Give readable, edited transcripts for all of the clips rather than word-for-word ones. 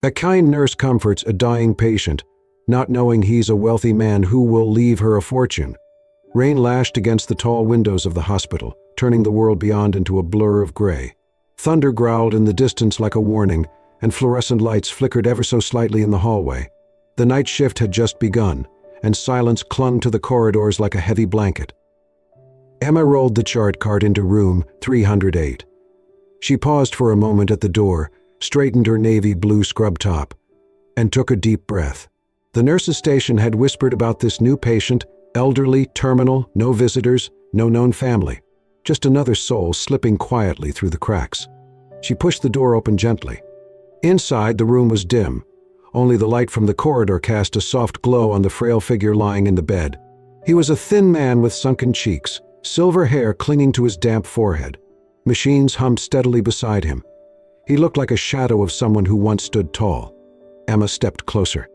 A kind nurse comforts a dying patient, not knowing he's a wealthy man who will leave her a fortune. Rain lashed against the tall windows of the hospital, turning the world beyond into a blur of gray. Thunder growled in the distance like a warning, and fluorescent lights flickered ever so slightly in the hallway. The night shift had just begun, and silence clung to the corridors like a heavy blanket. Emma rolled the chart cart into room 308. She paused for a moment at the door, straightened her navy blue scrub top, and took a deep breath. The nurse's station had whispered about this new patient, elderly, terminal, no visitors, no known family. Just another soul slipping quietly through the cracks. She pushed the door open gently. Inside, the room was dim. Only the light from the corridor cast a soft glow on the frail figure lying in the bed. He was a thin man with sunken cheeks, silver hair clinging to his damp forehead. Machines hummed steadily beside him. He looked like a shadow of someone who once stood tall. Emma stepped closer.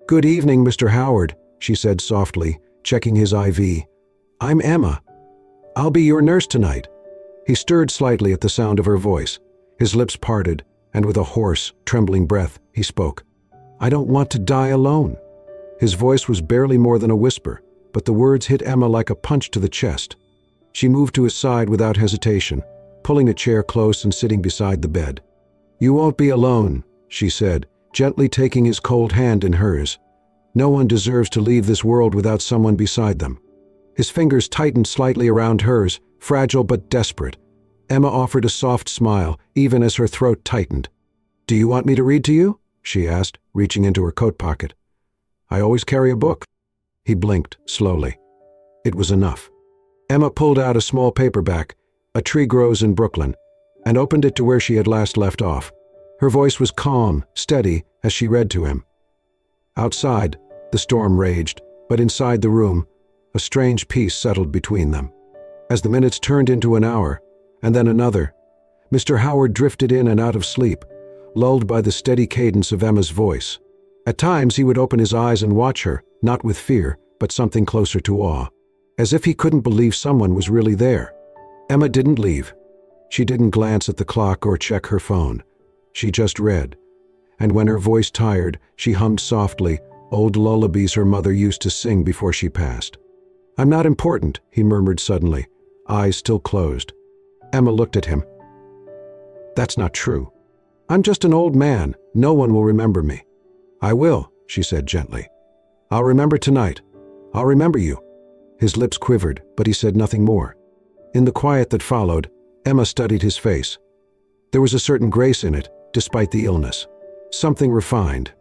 "Good evening, Mr. Howard," she said softly, checking his IV. "I'm Emma. I'll be your nurse tonight." He stirred slightly at the sound of her voice. His lips parted, and with a hoarse, trembling breath, he spoke. "I don't want to die alone." His voice was barely more than a whisper, but the words hit Emma like a punch to the chest. She moved to his side without hesitation, pulling a chair close and sitting beside the bed. "You won't be alone," she said, gently taking his cold hand in hers. "No one deserves to leave this world without someone beside them." His fingers tightened slightly around hers, fragile but desperate. Emma offered a soft smile, even as her throat tightened. "Do you want me to read to you?" she asked, reaching into her coat pocket. "I always carry a book." He blinked, slowly. It was enough. Emma pulled out a small paperback, A Tree Grows in Brooklyn, and opened it to where she had last left off. Her voice was calm, steady, as she read to him. Outside, the storm raged, but inside the room, a strange peace settled between them. As the minutes turned into an hour, and then another, Mr. Howard drifted in and out of sleep, lulled by the steady cadence of Emma's voice. At times he would open his eyes and watch her, not with fear, but something closer to awe, as if he couldn't believe someone was really there. Emma didn't leave. She didn't glance at the clock or check her phone. She just read. And when her voice tired, she hummed softly, old lullabies her mother used to sing before she passed. "I'm not important," he murmured suddenly, eyes still closed. Emma looked at him. "That's not true. I'm just an old man. No one will remember me." "I will," she said gently. "I'll remember tonight. I'll remember you." His lips quivered, but he said nothing more. In the quiet that followed, Emma studied his face. There was a certain grace in it, despite the illness. Something refined.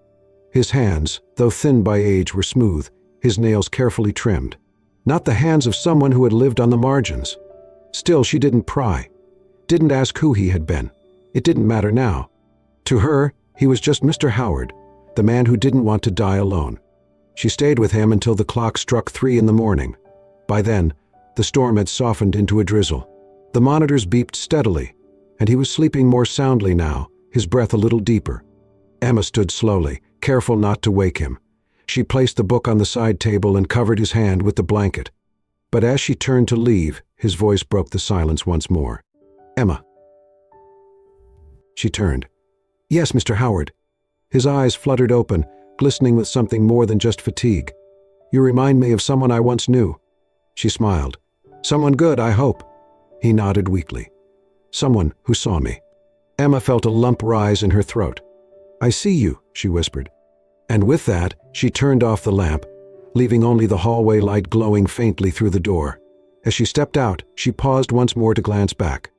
His hands, though thin by age, were smooth, his nails carefully trimmed. Not the hands of someone who had lived on the margins. Still, she didn't pry. Didn't ask who he had been. It didn't matter now. To her, he was just Mr. Howard, the man who didn't want to die alone. She stayed with him until the clock struck 3 in the morning. By then, the storm had softened into a drizzle. The monitors beeped steadily, and he was sleeping more soundly now, his breath a little deeper. Emma stood slowly, careful not to wake him. She placed the book on the side table and covered his hand with the blanket. But as she turned to leave, his voice broke the silence once more. "Emma." She turned. "Yes, Mr. Howard." His eyes fluttered open, glistening with something more than just fatigue. "You remind me of someone I once knew." She smiled. "Someone good, I hope." He nodded weakly. "Someone who saw me." Emma felt a lump rise in her throat. "I see you," she whispered. And with that, she turned off the lamp, leaving only the hallway light glowing faintly through the door. As she stepped out, she paused once more to glance back.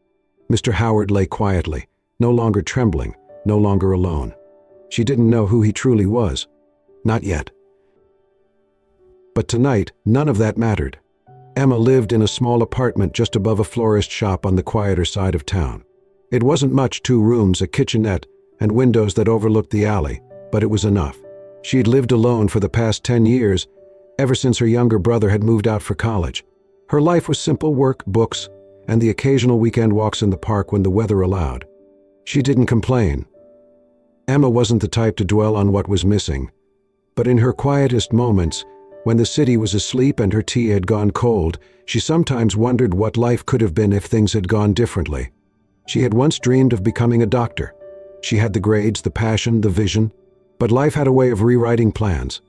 Mr. Howard lay quietly, no longer trembling, no longer alone. She didn't know who he truly was. Not yet. But tonight, none of that mattered. Emma lived in a small apartment just above a florist shop on the quieter side of town. It wasn't much, 2 rooms, a kitchenette, and windows that overlooked the alley, but it was enough. She had lived alone for the past 10 years, ever since her younger brother had moved out for college. Her life was simple work, books, and the occasional weekend walks in the park when the weather allowed. She didn't complain. Emma wasn't the type to dwell on what was missing, but in her quietest moments, when the city was asleep and her tea had gone cold, she sometimes wondered what life could have been if things had gone differently. She had once dreamed of becoming a doctor, She had the grades, the passion, the vision, but life had a way of rewriting plans.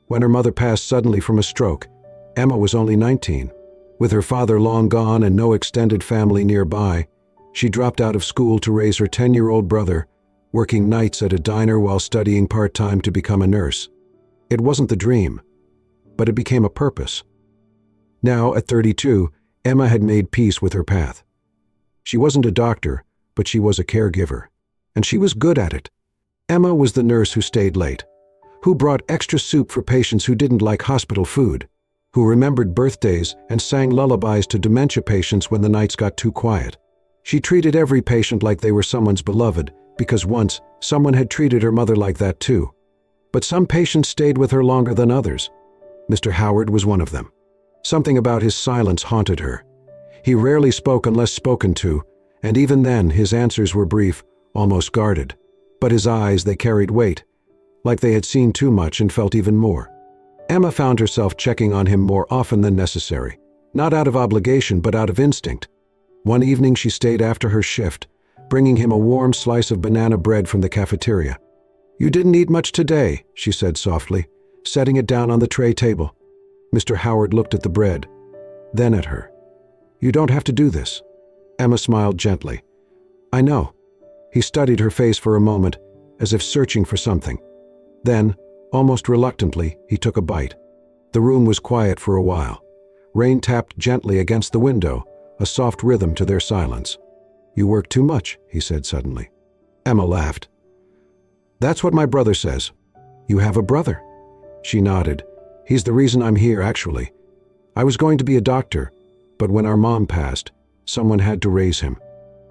When her mother passed suddenly from a stroke, Emma was only 19. With her father long gone and no extended family nearby, she dropped out of school to raise her 10-year-old brother, working nights at a diner while studying part-time to become a nurse. It wasn't the dream, but it became a purpose. Now, at 32, Emma had made peace with her path. She wasn't a doctor, but she was a caregiver, and she was good at it. Emma was the nurse who stayed late, who brought extra soup for patients who didn't like hospital food, who remembered birthdays and sang lullabies to dementia patients when the nights got too quiet. She treated every patient like they were someone's beloved, because once someone had treated her mother like that too. But some patients stayed with her longer than others. Mr. Howard was one of them. Something about his silence haunted her. He rarely spoke unless spoken to, and even then his answers were brief, almost guarded. But his eyes, they carried weight, like they had seen too much and felt even more. Emma found herself checking on him more often than necessary, not out of obligation but out of instinct. One evening she stayed after her shift, bringing him a warm slice of banana bread from the cafeteria. "You didn't eat much today," she said softly, setting it down on the tray table. Mr. Howard looked at the bread, then at her. "You don't have to do this." Emma smiled gently. "I know." He studied her face for a moment, as if searching for something. Then, almost reluctantly, he took a bite. The room was quiet for a while. Rain tapped gently against the window, a soft rhythm to their silence. "You work too much," he said suddenly. Emma laughed. "That's what my brother says." "You have a brother?" She nodded. "He's the reason I'm here, actually. I was going to be a doctor, but when our mom passed, someone had to raise him."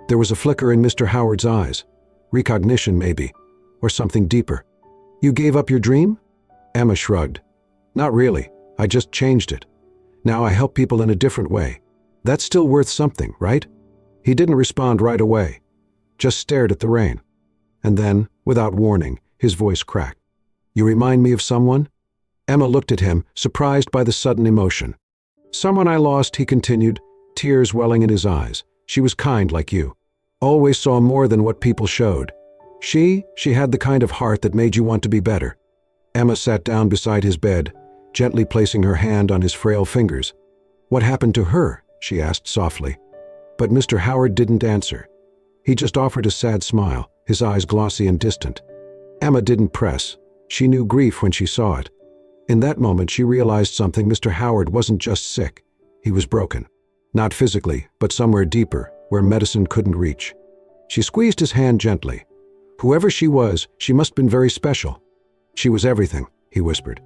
There was a flicker in Mr. Howard's eyes. Recognition, maybe, or something deeper. "You gave up your dream?" Emma shrugged. "Not really. I just changed it. Now I help people in a different way. That's still worth something, right?" He didn't respond right away, just stared at the rain. And then, without warning, his voice cracked. "You remind me of someone?" Emma looked at him, surprised by the sudden emotion. "Someone I lost," he continued, tears welling in his eyes. "She was kind like you. Always saw more than what people showed. She had the kind of heart that made you want to be better." Emma sat down beside his bed, gently placing her hand on his frail fingers. "What happened to her?" she asked softly. But Mr. Howard didn't answer. He just offered a sad smile, his eyes glossy and distant. Emma didn't press. She knew grief when she saw it. In that moment she realized something. Mr. Howard wasn't just sick. He was broken. Not physically, but somewhere deeper, where medicine couldn't reach. She squeezed his hand gently. Whoever she was, she must have been very special. "She was everything," he whispered.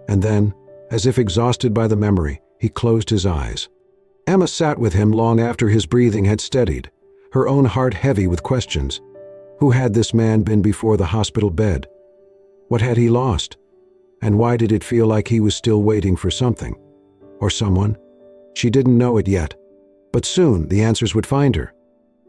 And then, as if exhausted by the memory, he closed his eyes. Emma sat with him long after his breathing had steadied, her own heart heavy with questions. Who had this man been before the hospital bed? What had he lost? And why did it feel like he was still waiting for something? Or someone? She didn't know it yet. But soon the answers would find her.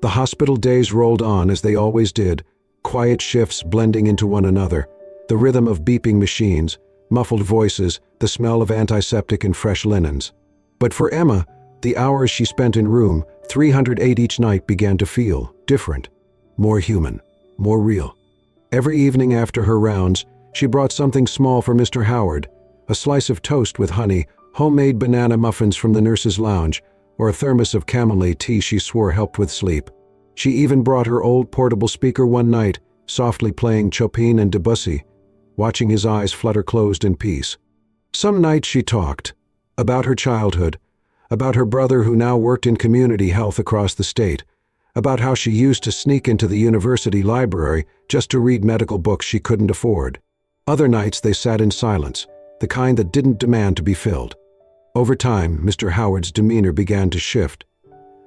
The hospital days rolled on as they always did, quiet shifts blending into one another, the rhythm of beeping machines, muffled voices, the smell of antiseptic and fresh linens. But for Emma, the hours she spent in room 308 each night began to feel different, more human, more real. Every evening after her rounds, she brought something small for Mr. Howard, a slice of toast with honey, homemade banana muffins from the nurse's lounge, or a thermos of chamomile tea she swore helped with sleep. She even brought her old portable speaker one night, softly playing Chopin and Debussy, watching his eyes flutter closed in peace. Some nights she talked, about her childhood, about her brother who now worked in community health across the state, about how she used to sneak into the university library just to read medical books she couldn't afford. Other nights they sat in silence, the kind that didn't demand to be filled. Over time, Mr. Howard's demeanor began to shift.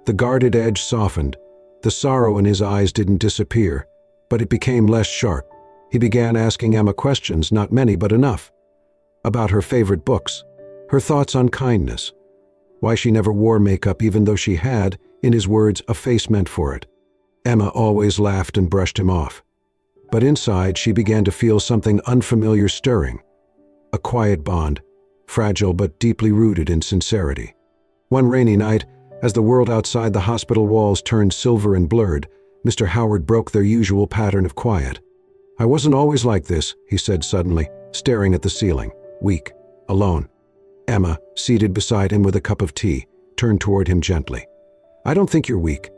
The guarded edge softened. The sorrow in his eyes didn't disappear, but it became less sharp. He began asking Emma questions, not many but enough. About her favorite books, her thoughts on kindness, why she never wore makeup even though she had, in his words, a face meant for it. Emma always laughed and brushed him off. But inside she began to feel something unfamiliar stirring. A quiet bond, fragile but deeply rooted in sincerity. One rainy night, as the world outside the hospital walls turned silver and blurred, Mr. Howard broke their usual pattern of quiet. "I wasn't always like this," he said suddenly, staring at the ceiling, weak, alone. Emma, seated beside him with a cup of tea, turned toward him gently. "I don't think you're weak."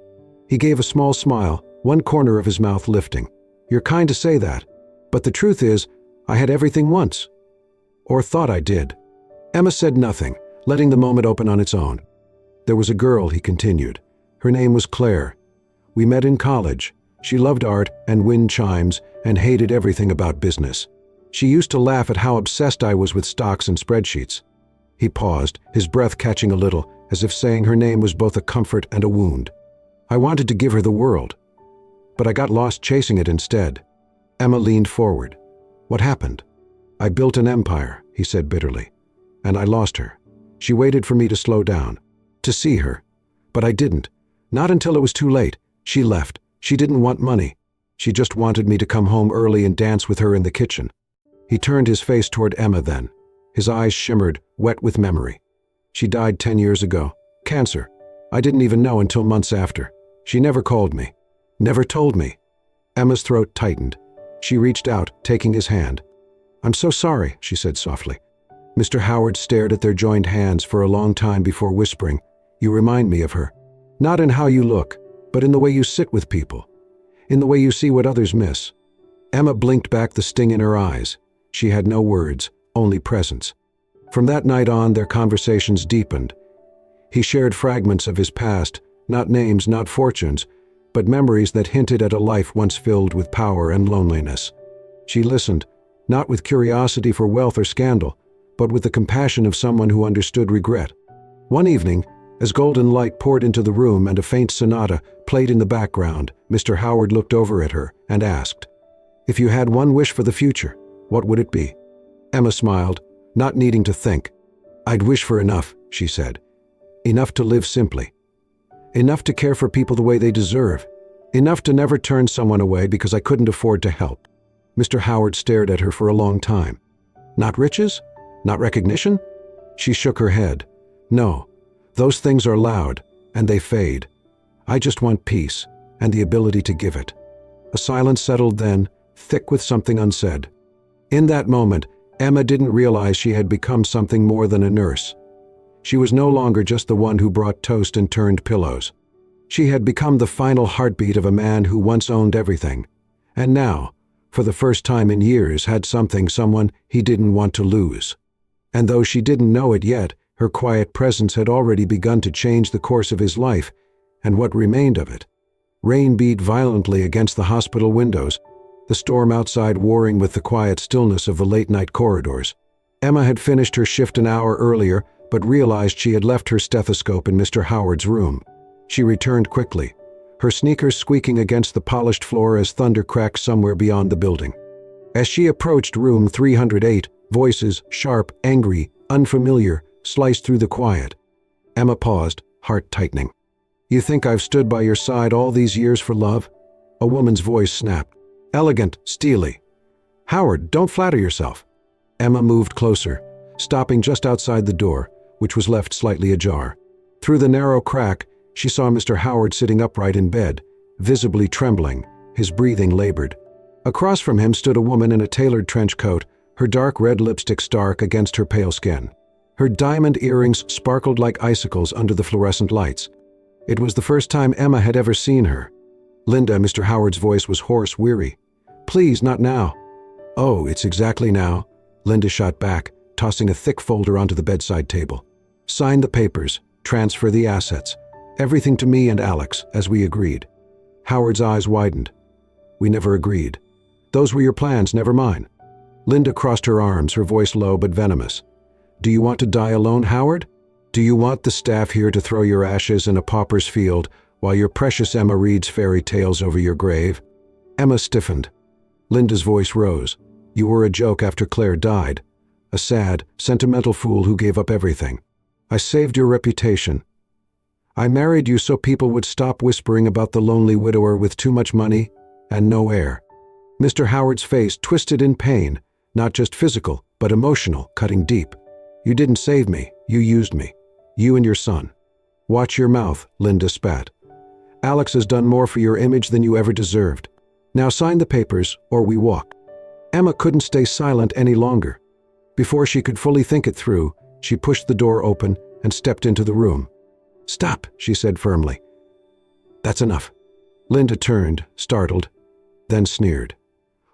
He gave a small smile, one corner of his mouth lifting. "You're kind to say that, but the truth is, I had everything once. Or thought I did." Emma said nothing, letting the moment open on its own. "There was a girl," he continued. "Her name was Claire. We met in college. She loved art and wind chimes and hated everything about business. She used to laugh at how obsessed I was with stocks and spreadsheets." He paused, his breath catching a little, as if saying her name was both a comfort and a wound. "I wanted to give her the world, but I got lost chasing it instead." Emma leaned forward. "What happened?" "I built an empire," he said bitterly, "and I lost her. She waited for me to slow down, to see her. But I didn't. Not until it was too late. She left. She didn't want money. She just wanted me to come home early and dance with her in the kitchen." He turned his face toward Emma then. His eyes shimmered, wet with memory. "She died 10 years ago. Cancer. I didn't even know until months after. She never called me. Never told me." Emma's throat tightened. She reached out, taking his hand. "I'm so sorry," she said softly. Mr. Howard stared at their joined hands for a long time before whispering, "You remind me of her. Not in how you look, but in the way you sit with people. In the way you see what others miss." Emma blinked back the sting in her eyes. She had no words, only presence. From that night on, their conversations deepened. He shared fragments of his past, not names, not fortunes, but memories that hinted at a life once filled with power and loneliness. She listened, not with curiosity for wealth or scandal, but with the compassion of someone who understood regret. One evening, as golden light poured into the room and a faint sonata played in the background, Mr. Howard looked over at her and asked, "If you had one wish for the future, what would it be?" Emma smiled, not needing to think. "I'd wish for enough," she said. "Enough to live simply. Enough to care for people the way they deserve. Enough to never turn someone away because I couldn't afford to help." Mr. Howard stared at her for a long time. "Not riches? Not recognition?" She shook her head. "No. Those things are loud, and they fade. I just want peace, and the ability to give it." A silence settled then, thick with something unsaid. In that moment, Emma didn't realize she had become something more than a nurse. She was no longer just the one who brought toast and turned pillows. She had become the final heartbeat of a man who once owned everything, and now, for the first time in years, had someone he didn't want to lose. And though she didn't know it yet, her quiet presence had already begun to change the course of his life, and what remained of it. Rain beat violently against the hospital windows, the storm outside warring with the quiet stillness of the late-night corridors. Emma had finished her shift an hour earlier, but realized she had left her stethoscope in Mr. Howard's room. She returned quickly, her sneakers squeaking against the polished floor as thunder cracked somewhere beyond the building. As she approached room 308, voices, sharp, angry, unfamiliar, sliced through the quiet. Emma paused, heart tightening. "You think I've stood by your side all these years for love?" A woman's voice snapped. Elegant, steely. "Howard, don't flatter yourself." Emma moved closer, stopping just outside the door, which was left slightly ajar. Through the narrow crack, she saw Mr. Howard sitting upright in bed, visibly trembling, his breathing labored. Across from him stood a woman in a tailored trench coat, her dark red lipstick stark against her pale skin. Her diamond earrings sparkled like icicles under the fluorescent lights. It was the first time Emma had ever seen her. "Linda," Mr. Howard's voice was hoarse, weary. "Please, not now." "Oh, it's exactly now," Linda shot back, tossing a thick folder onto the bedside table. "Sign the papers, transfer the assets. Everything to me and Alex, as we agreed." Howard's eyes widened. "We never agreed. Those were your plans, never mine." Linda crossed her arms, her voice low but venomous. "Do you want to die alone, Howard? Do you want the staff here to throw your ashes in a pauper's field while your precious Emma reads fairy tales over your grave?" Emma stiffened. Linda's voice rose. "You were a joke after Claire died. A sad, sentimental fool who gave up everything. I saved your reputation. I married you so people would stop whispering about the lonely widower with too much money and no heir." Mr. Howard's face twisted in pain, not just physical, but emotional, cutting deep. "You didn't save me, you used me. You and your son." "Watch your mouth," Linda spat. Alex has done more for your image than you ever deserved. Now sign the papers, or we walk." Emma couldn't stay silent any longer. Before she could fully think it through, she pushed the door open and stepped into the room. "Stop," she said firmly. "That's enough." Linda turned, startled, then sneered.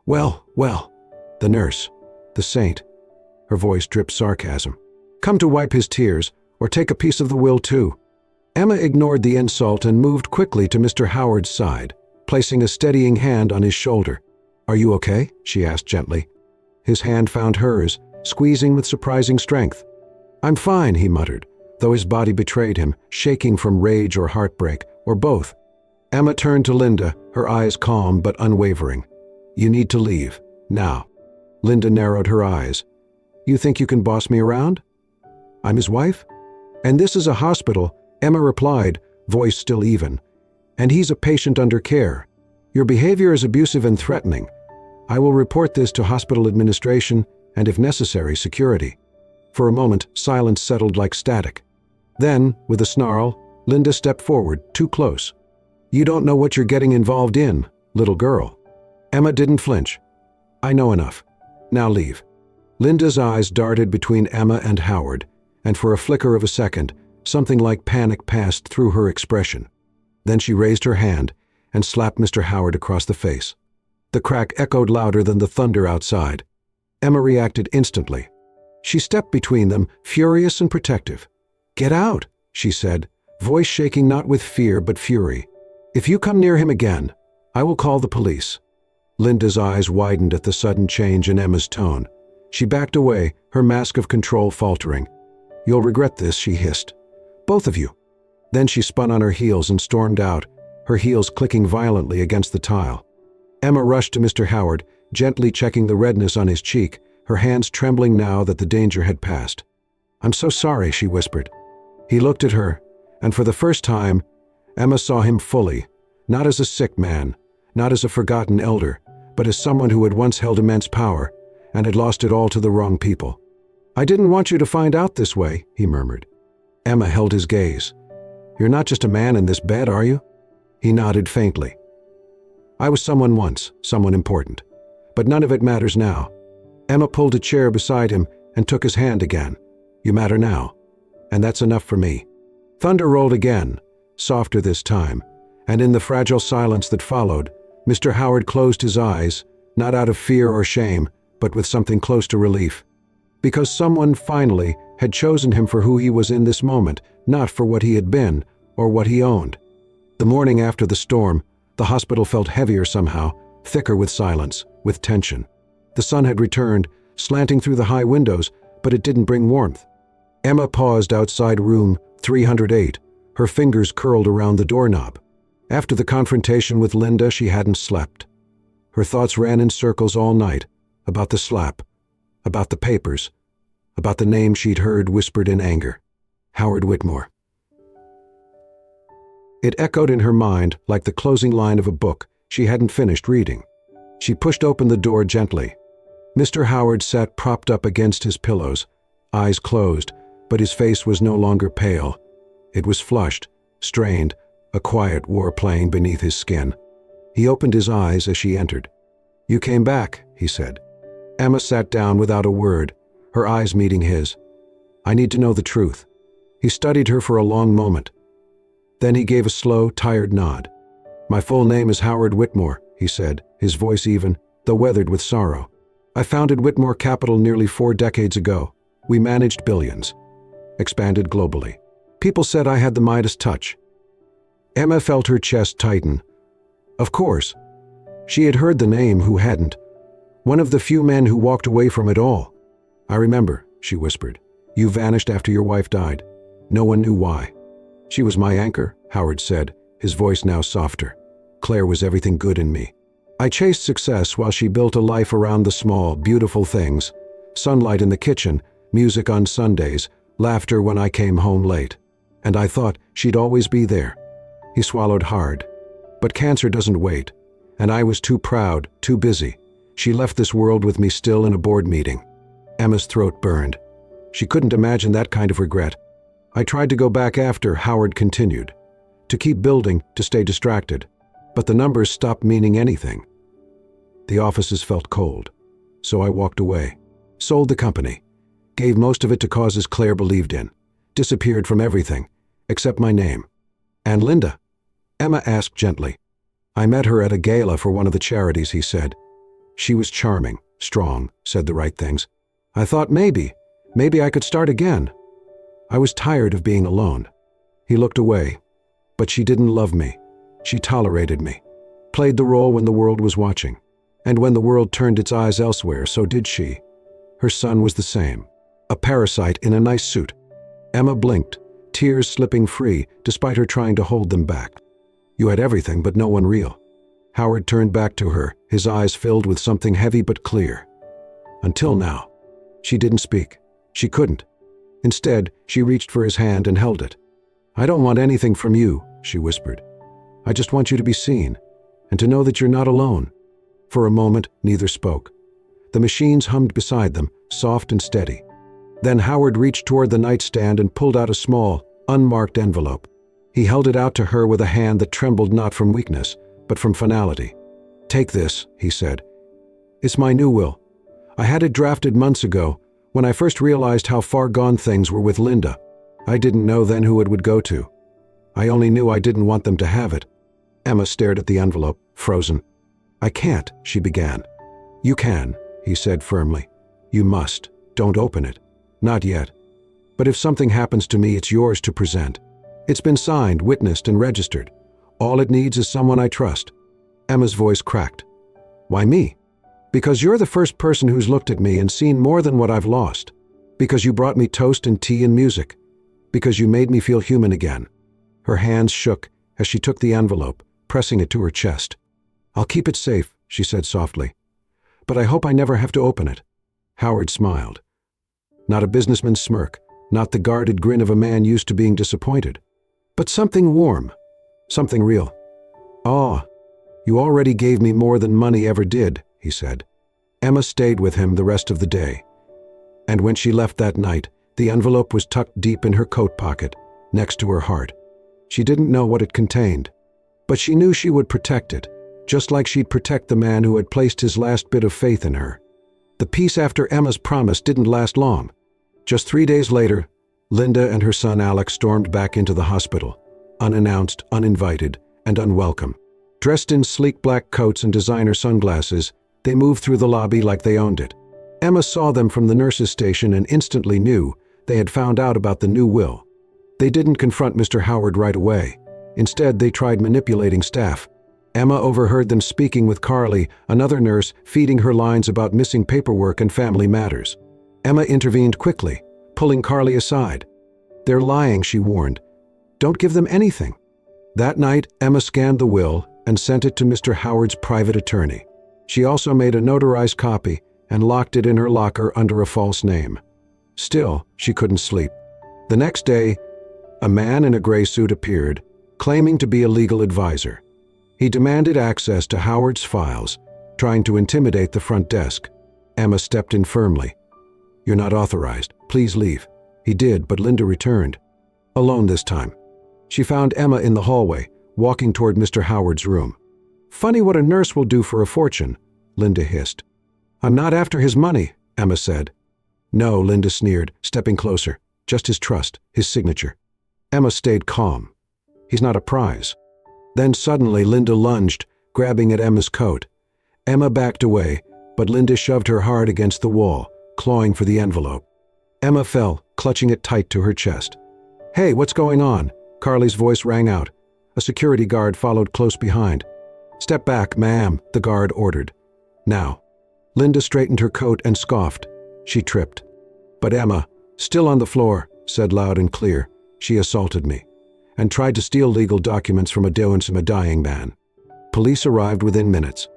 Well, the nurse, the saint." Her voice dripped sarcasm. "Come to wipe his tears, or take a piece of the will too." Emma ignored the insult and moved quickly to Mr. Howard's side, placing a steadying hand on his shoulder. "Are you okay?" she asked gently. His hand found hers, squeezing with surprising strength. "I'm fine," he muttered, though his body betrayed him, shaking from rage or heartbreak, or both. Emma turned to Linda, her eyes calm but unwavering. "You need to leave, now." Linda narrowed her eyes. "You think you can boss me around? I'm his wife? And this is a hospital," Emma replied, voice still even. "And he's a patient under care. Your behavior is abusive and threatening. I will report this to hospital administration and, if necessary, security." For a moment, silence settled like static. Then, with a snarl, Linda stepped forward, too close. "You don't know what you're getting involved in, little girl." Emma didn't flinch. "I know enough. Now leave." Linda's eyes darted between Emma and Howard, and for a flicker of a second, something like panic passed through her expression. Then she raised her hand and slapped Mr. Howard across the face. The crack echoed louder than the thunder outside. Emma reacted instantly. She stepped between them, furious and protective. "Get out," she said, voice shaking not with fear but fury. "If you come near him again, I will call the police." Linda's eyes widened at the sudden change in Emma's tone. She backed away, her mask of control faltering. "You'll regret this," she hissed. "Both of you." Then she spun on her heels and stormed out, her heels clicking violently against the tile. Emma rushed to Mr. Howard, gently checking the redness on his cheek, her hands trembling now that the danger had passed. "I'm so sorry," she whispered. He looked at her, and for the first time, Emma saw him fully, not as a sick man, not as a forgotten elder, but as someone who had once held immense power and had lost it all to the wrong people. "I didn't want you to find out this way," he murmured. Emma held his gaze. "You're not just a man in this bed, are you?" He nodded faintly. "I was someone once, someone important. But none of it matters now." Emma pulled a chair beside him and took his hand again. "You matter now. And that's enough for me." Thunder rolled again, softer this time, and in the fragile silence that followed, Mr. Howard closed his eyes, not out of fear or shame, but with something close to relief. Because someone, finally, had chosen him for who he was in this moment, not for what he had been or what he owned. The morning after the storm, the hospital felt heavier somehow, thicker with silence, with tension. The sun had returned, slanting through the high windows, but it didn't bring warmth. Emma paused outside room 308, her fingers curled around the doorknob. After the confrontation with Linda, she hadn't slept. Her thoughts ran in circles all night, about the slap, about the papers, about the name she'd heard whispered in anger. Howard Whitmore. It echoed in her mind like the closing line of a book she hadn't finished reading. She pushed open the door gently. Mr. Howard sat propped up against his pillows, eyes closed, but his face was no longer pale. It was flushed, strained, a quiet war playing beneath his skin. He opened his eyes as she entered. "You came back," he said. Emma sat down without a word, her eyes meeting his. "I need to know the truth." He studied her for a long moment. Then he gave a slow, tired nod. "My full name is Howard Whitmore," he said, his voice even, though weathered with sorrow. "I founded Whitmore Capital nearly 4 decades ago. We managed billions. Expanded globally. People said I had the Midas touch." Emma felt her chest tighten. Of course. She had heard the name, who hadn't? One of the few men who walked away from it all. "I remember," she whispered. "You vanished after your wife died. No one knew why." "She was my anchor," Howard said, his voice now softer. "Claire was everything good in me. I chased success while she built a life around the small, beautiful things. Sunlight in the kitchen, music on Sundays, laughter when I came home late. And I thought she'd always be there." He swallowed hard. "But cancer doesn't wait. And I was too proud, too busy. She left this world with me still in a board meeting." Emma's throat burned. She couldn't imagine that kind of regret. "I tried to go back after," Howard continued. to keep building, to stay distracted. But the numbers stopped meaning anything. The offices felt cold, so I walked away. Sold the company. Gave most of it to causes Claire believed in. Disappeared from everything, except my name. And Linda? Emma asked gently. I met her at a gala for one of the charities, he said. She was charming, strong, said the right things. I thought maybe I could start again. I was tired of being alone. He looked away. But she didn't love me. She tolerated me. Played the role when the world was watching. And when the world turned its eyes elsewhere, so did she. Her son was the same. A parasite in a nice suit. Emma blinked, tears slipping free despite her trying to hold them back. You had everything but no one real. Howard turned back to her, his eyes filled with something heavy but clear. Until now. She didn't speak. She couldn't. Instead, she reached for his hand and held it. I don't want anything from you, she whispered. I just want you to be seen, and to know that you're not alone. For a moment, neither spoke. The machines hummed beside them, soft and steady. Then Howard reached toward the nightstand and pulled out a small, unmarked envelope. He held it out to her with a hand that trembled not from weakness, but from finality. Take this, he said. It's my new will. I had it drafted months ago, when I first realized how far gone things were with Linda. I didn't know then who it would go to. I only knew I didn't want them to have it. Emma stared at the envelope, frozen. I can't, she began. You can, he said firmly. You must. Don't open it. Not yet. But if something happens to me, it's yours to present. It's been signed, witnessed, and registered. All it needs is someone I trust. Emma's voice cracked. Why me? Because you're the first person who's looked at me and seen more than what I've lost. Because you brought me toast and tea and music. Because you made me feel human again. Her hands shook as she took the envelope, pressing it to her chest. I'll keep it safe, she said softly. But I hope I never have to open it. Howard smiled. Not a businessman's smirk, not the guarded grin of a man used to being disappointed. But something warm, something real. Ah, you already gave me more than money ever did, he said. Emma stayed with him the rest of the day. And when she left that night, the envelope was tucked deep in her coat pocket, next to her heart. She didn't know what it contained, but she knew she would protect it, just like she'd protect the man who had placed his last bit of faith in her. The peace after Emma's promise didn't last long. Just 3 days later, Linda and her son Alex stormed back into the hospital, unannounced, uninvited, and unwelcome. Dressed in sleek black coats and designer sunglasses, they moved through the lobby like they owned it. Emma saw them from the nurse's station and instantly knew they had found out about the new will. They didn't confront Mr. Howard right away. Instead, they tried manipulating staff. Emma overheard them speaking with Carly, another nurse, feeding her lines about missing paperwork and family matters. Emma intervened quickly, pulling Carly aside. They're lying, she warned. Don't give them anything. That night, Emma scanned the will and sent it to Mr. Howard's private attorney. She also made a notarized copy and locked it in her locker under a false name. Still, she couldn't sleep. The next day, a man in a gray suit appeared, claiming to be a legal advisor. He demanded access to Howard's files, trying to intimidate the front desk. Emma stepped in firmly. You're not authorized. Please leave. He did, but Linda returned. Alone this time. She found Emma in the hallway, walking toward Mr. Howard's room. Funny what a nurse will do for a fortune, Linda hissed. I'm not after his money, Emma said. No, Linda sneered, stepping closer. Just his trust, his signature. Emma stayed calm. He's not a prize. Then suddenly Linda lunged, grabbing at Emma's coat. Emma backed away, but Linda shoved her hard against the wall, clawing for the envelope. Emma fell, clutching it tight to her chest. Hey, what's going on? Carly's voice rang out. A security guard followed close behind. Step back, ma'am, the guard ordered. Now. Linda straightened her coat and scoffed. She tripped. But Emma, still on the floor, said loud and clear, she assaulted me, and tried to steal legal documents from a dying man. Police arrived within minutes.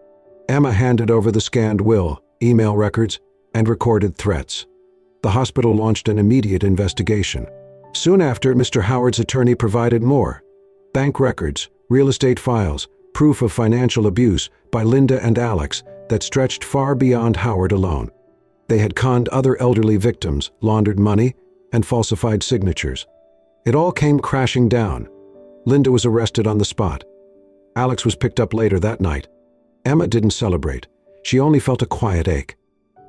Emma handed over the scanned will, email records, and recorded threats. The hospital launched an immediate investigation. Soon after, Mr. Howard's attorney provided more. Bank records, real estate files, proof of financial abuse by Linda and Alex that stretched far beyond Howard alone. They had conned other elderly victims, laundered money, and falsified signatures. It all came crashing down. Linda was arrested on the spot. Alex was picked up later that night. Emma didn't celebrate. She only felt a quiet ache.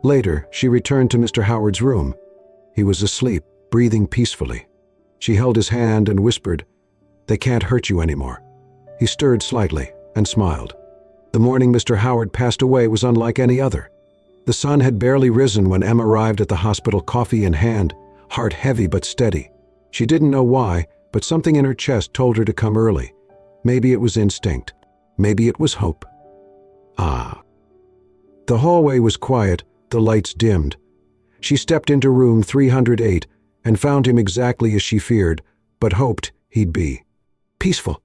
Later, she returned to Mr. Howard's room. He was asleep, breathing peacefully. She held his hand and whispered, "They can't hurt you anymore." He stirred slightly and smiled. The morning Mr. Howard passed away was unlike any other. The sun had barely risen when Emma arrived at the hospital, coffee in hand, heart heavy but steady. She didn't know why, but something in her chest told her to come early. Maybe it was instinct. Maybe it was hope. The hallway was quiet, the lights dimmed. She stepped into room 308 and found him exactly as she feared, but hoped he'd be. Peaceful.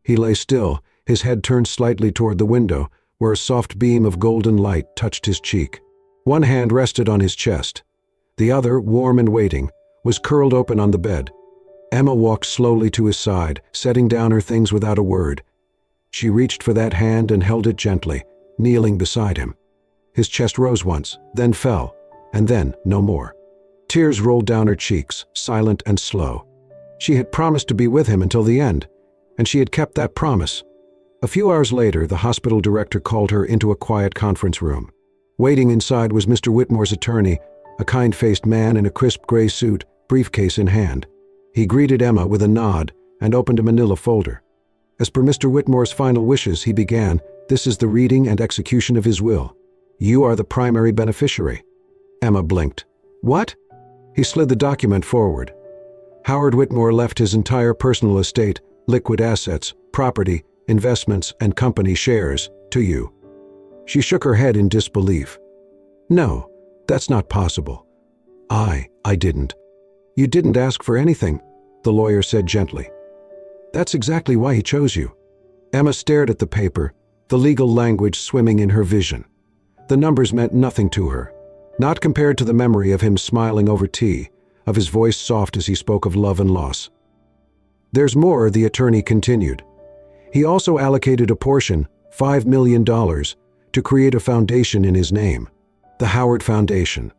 He lay still, his head turned slightly toward the window, where a soft beam of golden light touched his cheek. One hand rested on his chest. The other, warm and waiting, was curled open on the bed. Emma walked slowly to his side, setting down her things without a word. She reached for that hand and held it gently, kneeling beside him. His chest rose once, then fell, and then no more. Tears rolled down her cheeks, silent and slow. She had promised to be with him until the end, and she had kept that promise. A few hours later, the hospital director called her into a quiet conference room. Waiting inside was Mr. Whitmore's attorney, a kind-faced man in a crisp gray suit, briefcase in hand. He greeted Emma with a nod and opened a manila folder. As per Mr. Whitmore's final wishes, he began, "This is the reading and execution of his will. You are the primary beneficiary." Emma blinked. "What?" He slid the document forward. Howard Whitmore left his entire personal estate, liquid assets, property, investments, and company shares to you. She shook her head in disbelief. "No, that's not possible. I didn't." "You didn't ask for anything," the lawyer said gently. "That's exactly why he chose you." Emma stared at the paper, the legal language swimming in her vision. The numbers meant nothing to her, not compared to the memory of him smiling over tea, of his voice soft as he spoke of love and loss. "There's more," the attorney continued. "He also allocated a portion, $5 million, to create a foundation in his name, the Howard Foundation.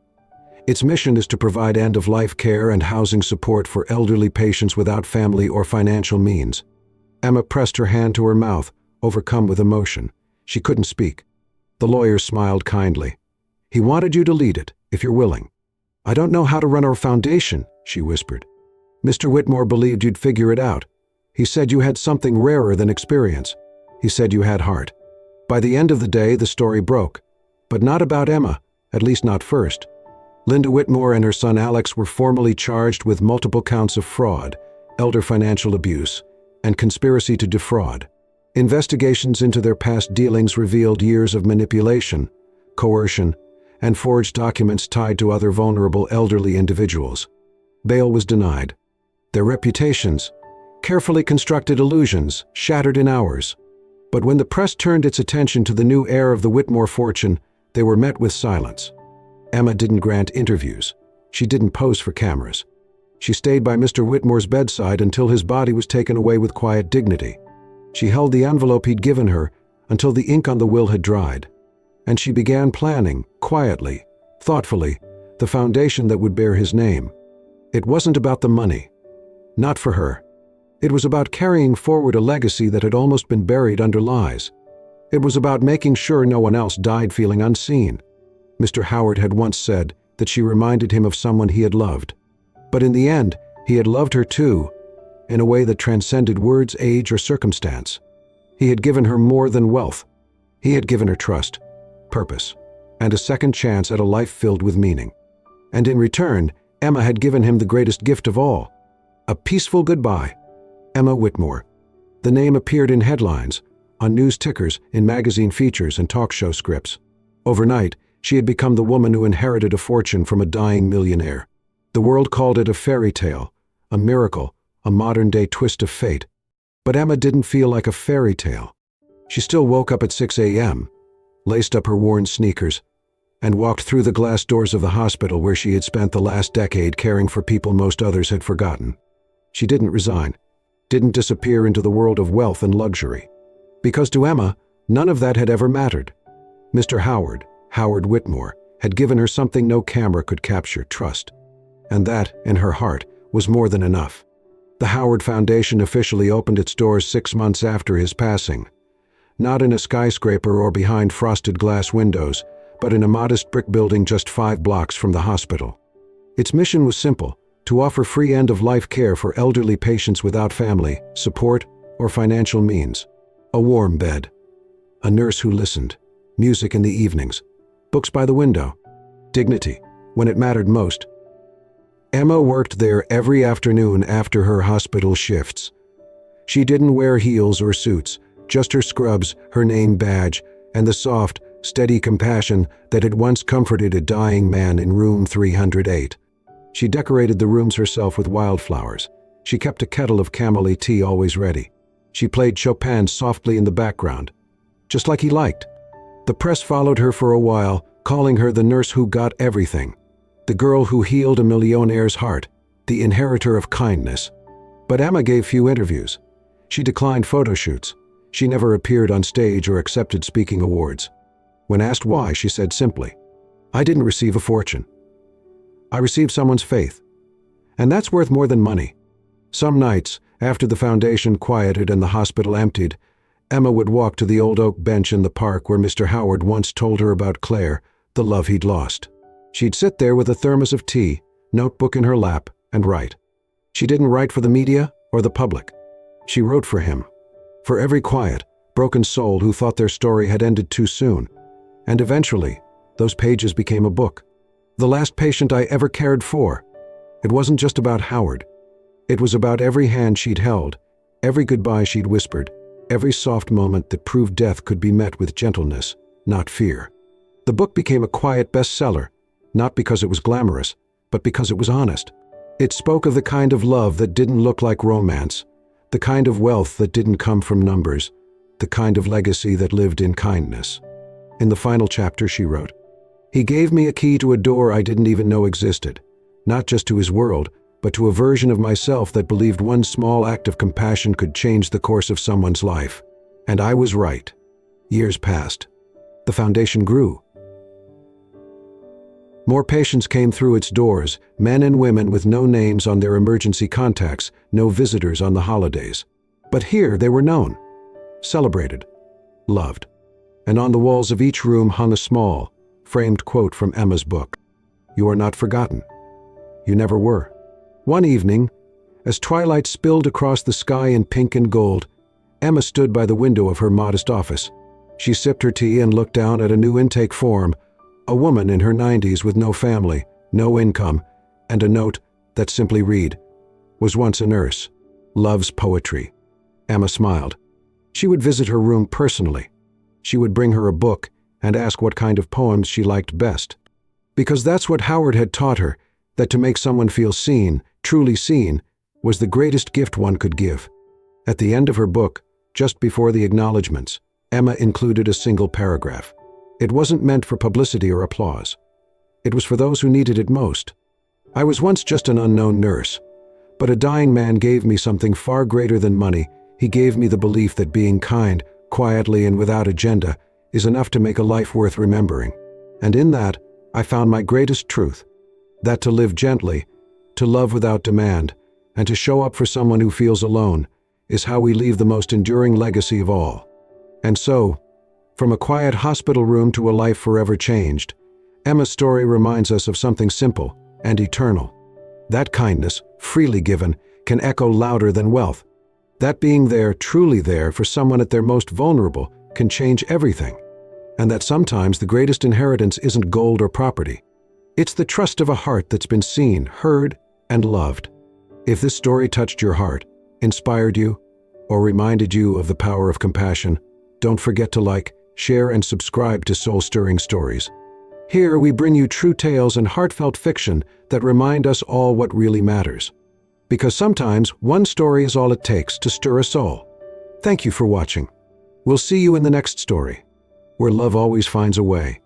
Its mission is to provide end-of-life care and housing support for elderly patients without family or financial means." Emma pressed her hand to her mouth, overcome with emotion. She couldn't speak. The lawyer smiled kindly. "He wanted you to lead it, if you're willing." "I don't know how to run our foundation," she whispered. "Mr. Whitmore believed you'd figure it out. He said you had something rarer than experience. He said you had heart." By the end of the day, the story broke. But not about Emma, at least not first. Linda Whitmore and her son Alex were formally charged with multiple counts of fraud, elder financial abuse, and conspiracy to defraud. Investigations into their past dealings revealed years of manipulation, coercion, and forged documents tied to other vulnerable elderly individuals. Bail was denied. Their reputations, carefully constructed illusions, shattered in hours. But when the press turned its attention to the new heir of the Whitmore fortune, they were met with silence. Emma didn't grant interviews. She didn't pose for cameras. She stayed by Mr. Whitmore's bedside until his body was taken away with quiet dignity. She held the envelope he'd given her until the ink on the will had dried. And she began planning, quietly, thoughtfully, the foundation that would bear his name. It wasn't about the money. Not for her. It was about carrying forward a legacy that had almost been buried under lies. It was about making sure no one else died feeling unseen. Mr. Howard had once said that she reminded him of someone he had loved. But in the end, he had loved her too, in a way that transcended words, age, or circumstance. He had given her more than wealth. He had given her trust, purpose, and a second chance at a life filled with meaning. And in return, Emma had given him the greatest gift of all, a peaceful goodbye. Emma Whitmore. The name appeared in headlines, on news tickers, in magazine features and talk show scripts. Overnight, she had become the woman who inherited a fortune from a dying millionaire. The world called it a fairy tale, a miracle, a modern-day twist of fate. But Emma didn't feel like a fairy tale. She still woke up at 6 a.m., laced up her worn sneakers, and walked through the glass doors of the hospital where she had spent the last decade caring for people most others had forgotten. She didn't resign, didn't disappear into the world of wealth and luxury. Because to Emma, none of that had ever mattered. Mr. Howard Whitmore, had given her something no camera could capture, trust. And that, in her heart, was more than enough. The Howard Foundation officially opened its doors 6 months after his passing. Not in a skyscraper or behind frosted glass windows, but in a modest brick building just 5 blocks from the hospital. Its mission was simple: to offer free end-of-life care for elderly patients without family, support, or financial means. A warm bed. A nurse who listened. Music in the evenings. Books by the window. Dignity, when it mattered most. Emma worked there every afternoon after her hospital shifts. She didn't wear heels or suits, just her scrubs, her name badge, and the soft, steady compassion that had once comforted a dying man in room 308. She decorated the rooms herself with wildflowers. She kept a kettle of chamomile tea always ready. She played Chopin softly in the background, just like he liked. The press followed her for a while, calling her the nurse who got everything, the girl who healed a millionaire's heart, the inheritor of kindness. But Emma gave few interviews. She declined photo shoots. She never appeared on stage or accepted speaking awards. When asked why, she said simply, "I didn't receive a fortune. I received someone's faith. And that's worth more than money." Some nights, after the foundation quieted and the hospital emptied, Emma would walk to the old oak bench in the park where Mr. Howard once told her about Claire, the love he'd lost. She'd sit there with a thermos of tea, notebook in her lap, and write. She didn't write for the media or the public. She wrote for him. For every quiet, broken soul who thought their story had ended too soon. And eventually, those pages became a book. The Last Patient I Ever Cared For. It wasn't just about Howard. It was about every hand she'd held, every goodbye she'd whispered, every soft moment that proved death could be met with gentleness, not fear. The book became a quiet bestseller, not because it was glamorous, but because it was honest. It spoke of the kind of love that didn't look like romance, the kind of wealth that didn't come from numbers, the kind of legacy that lived in kindness. In the final chapter, she wrote, "He gave me a key to a door I didn't even know existed, not just to his world, but to a version of myself that believed one small act of compassion could change the course of someone's life. And I was right." Years passed. The foundation grew. More patients came through its doors, men and women with no names on their emergency contacts, no visitors on the holidays. But here they were known, celebrated, loved. And on the walls of each room hung a small, framed quote from Emma's book. "You are not forgotten. You never were." One evening, as twilight spilled across the sky in pink and gold, Emma stood by the window of her modest office. She sipped her tea and looked down at a new intake form, a woman in her 90s with no family, no income, and a note that simply read, "Was once a nurse. Loves poetry." Emma smiled. She would visit her room personally. She would bring her a book and ask what kind of poems she liked best. Because that's what Howard had taught her, that to make someone feel seen, truly seen, was the greatest gift one could give. At the end of her book, just before the acknowledgments, Emma included a single paragraph. It wasn't meant for publicity or applause. It was for those who needed it most. "I was once just an unknown nurse, but a dying man gave me something far greater than money. He gave me the belief that being kind, quietly and without agenda, is enough to make a life worth remembering. And in that, I found my greatest truth, that to live gently, to love without demand, and to show up for someone who feels alone, is how we leave the most enduring legacy of all." And so, from a quiet hospital room to a life forever changed, Emma's story reminds us of something simple and eternal. That kindness, freely given, can echo louder than wealth. That being there, truly there, for someone at their most vulnerable, can change everything. And that sometimes the greatest inheritance isn't gold or property. It's the trust of a heart that's been seen, heard, and loved. If this story touched your heart, inspired you, or reminded you of the power of compassion, don't forget to like, share, and subscribe to Soul-Stirring Stories. Here we bring you true tales and heartfelt fiction that remind us all what really matters. Because sometimes one story is all it takes to stir a soul. Thank you for watching. We'll see you in the next story, where love always finds a way.